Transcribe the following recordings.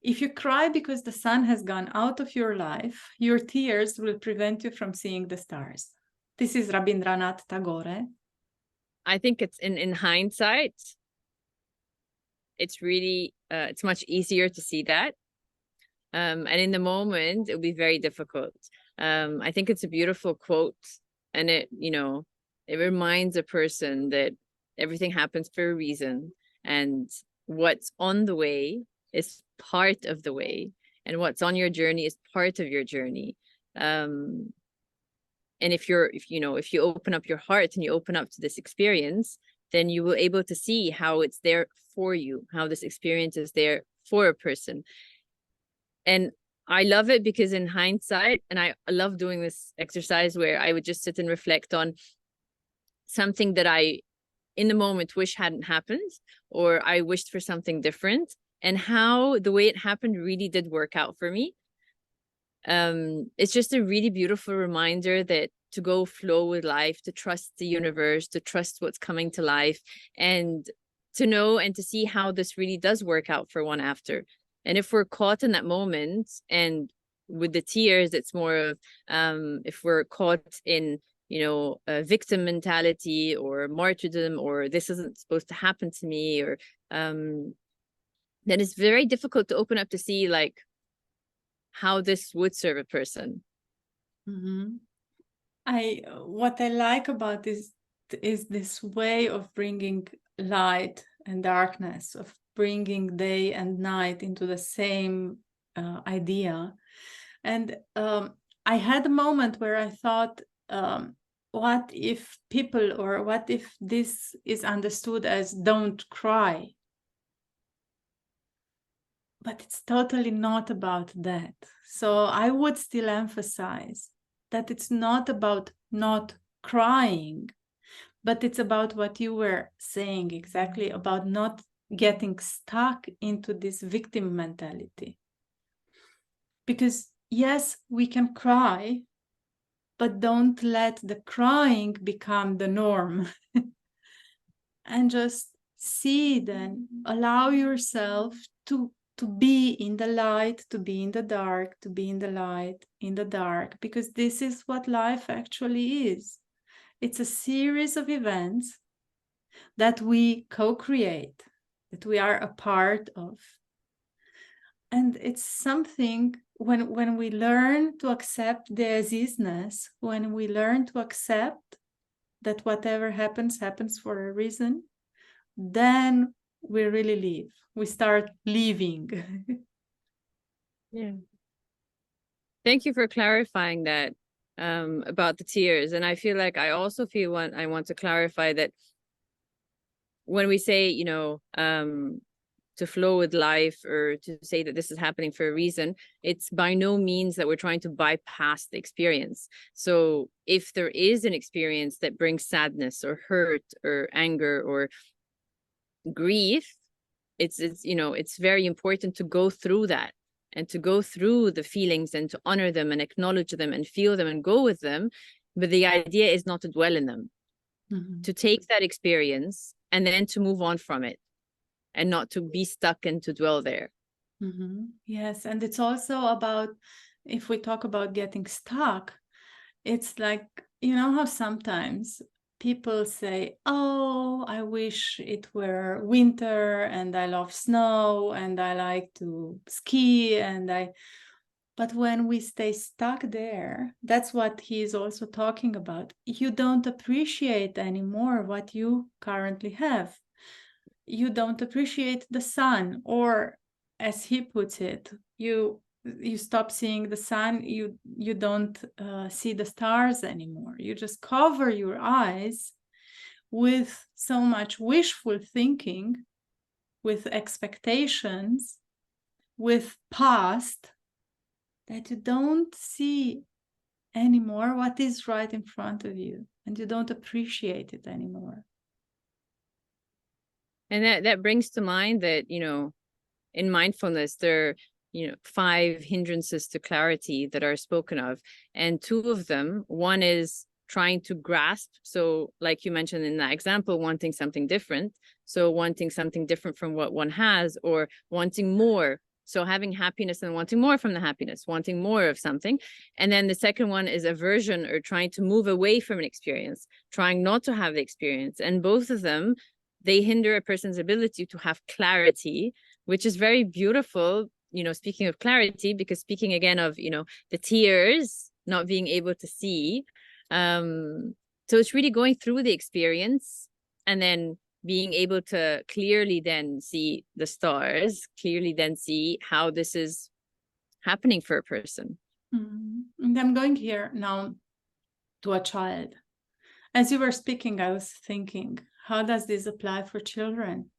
If you cry because the sun has gone out of your life, your tears will prevent you from seeing the stars. This is Rabindranath Tagore. I think it's in hindsight, it's really it's much easier to see that. And in the moment, it'll be very difficult. I think it's a beautiful quote, and it reminds a person that everything happens for a reason, and what's on the way is part of the way, and what's on your journey is part of your journey. And if you open up your heart and you open up to this experience, then you will able to see how it's there for you, how this experience is there for a person. And I love it because in hindsight, and I love doing this exercise where I would just sit and reflect on something that I in the moment wish hadn't happened, or I wished for something different, and how the way it happened really did work out for me. It's just a really beautiful reminder that to go flow with life, to trust the universe, to trust what's coming to life, and to know and to see how this really does work out for one after. And if we're caught in that moment, and with the tears, it's more of if we're caught in a victim mentality or martyrdom, or this isn't supposed to happen to me, or then it's very difficult to open up to see like how this would serve a person. Mm-hmm. What I like about this is this way of bringing light and darkness, of bringing day and night into the same idea. And I had a moment where I thought, what if people, or what if this is understood as don't cry? But it's totally not about that. So I would still emphasize that it's not about not crying, but it's about what you were saying exactly, about not getting stuck into this victim mentality. Because yes, we can cry, but don't let the crying become the norm. And just see, then allow yourself to be in the light, to be in the dark, to be in the light, in the dark, because this is what life actually is. It's a series of events that we co-create, that we are a part of. And it's something, when we learn to accept the as-isness, when we learn to accept that whatever happens, happens for a reason, then we really live. We start living. Yeah. Thank you for clarifying that about the tears. And I feel like I also I want to clarify that when we say, to flow with life, or to say that this is happening for a reason, it's by no means that we're trying to bypass the experience. So if there is an experience that brings sadness or hurt or anger or grief, it's very important to go through that, and to go through the feelings, and to honor them and acknowledge them and feel them and go with them. But the idea is not to dwell in them, to take that experience and then to move on from it, and not to be stuck and to dwell there. Yes, and it's also about, if we talk about getting stuck, it's like, how sometimes people say, oh, I wish it were winter, and I love snow, and I like to ski, but when we stay stuck there, that's what he's also talking about. You don't appreciate anymore what you currently have. You don't appreciate the sun, or as he puts it, you stop seeing the sun, you don't see the stars anymore. You just cover your eyes with so much wishful thinking, with expectations, with past, that you don't see anymore what is right in front of you, and you don't appreciate it anymore. And that brings to mind that, in mindfulness, there are, 5 hindrances to clarity that are spoken of. And 2 of them, one is trying to grasp. So like you mentioned in that example, wanting something different. So wanting something different from what one has, or wanting more So having happiness and wanting more from the happiness, wanting more of something. And then the second one is aversion, or trying to move away from an experience, trying not to have the experience. And both of them, they hinder a person's ability to have clarity, which is very beautiful, speaking of clarity, because speaking again of, the tears, not being able to see. So it's really going through the experience and then being able to clearly then see the stars, clearly then see how this is happening for a person. And I'm going here now to a child. As you were speaking, I was thinking, how does this apply for children?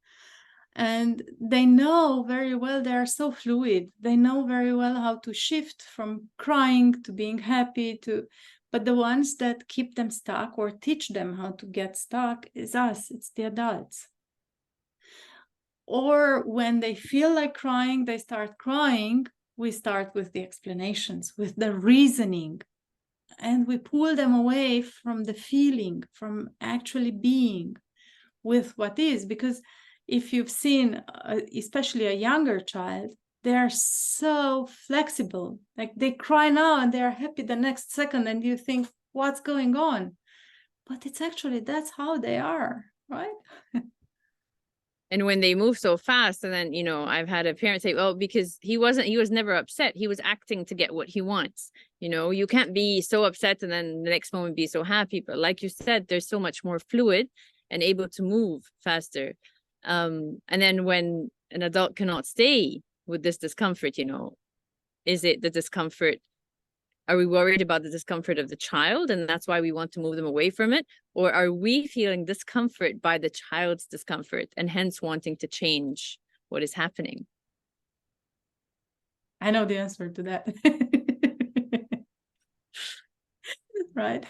And they know very well, they are so fluid. They know very well how to shift from crying to being happy but the ones that keep them stuck or teach them how to get stuck is us, it's the adults. Or when they feel like crying, they start crying, we start with the explanations, with the reasoning, and we pull them away from the feeling, from actually being with what is. Because if you've seen, especially a younger child, they are so flexible. Like they cry now and they are happy the next second, and you think, what's going on? But it's actually, that's how they are, right? And when they move so fast, and then, I've had a parent say, well, because he was never upset. He was acting to get what he wants. You can't be so upset and then the next moment be so happy. But like you said, there's so much more fluid and able to move faster. And then when an adult cannot stay with this discomfort, is it the discomfort? Are we worried about the discomfort of the child, and that's why we want to move them away from it? Or are we feeling discomfort by the child's discomfort and hence wanting to change what is happening? I know the answer to that. Right?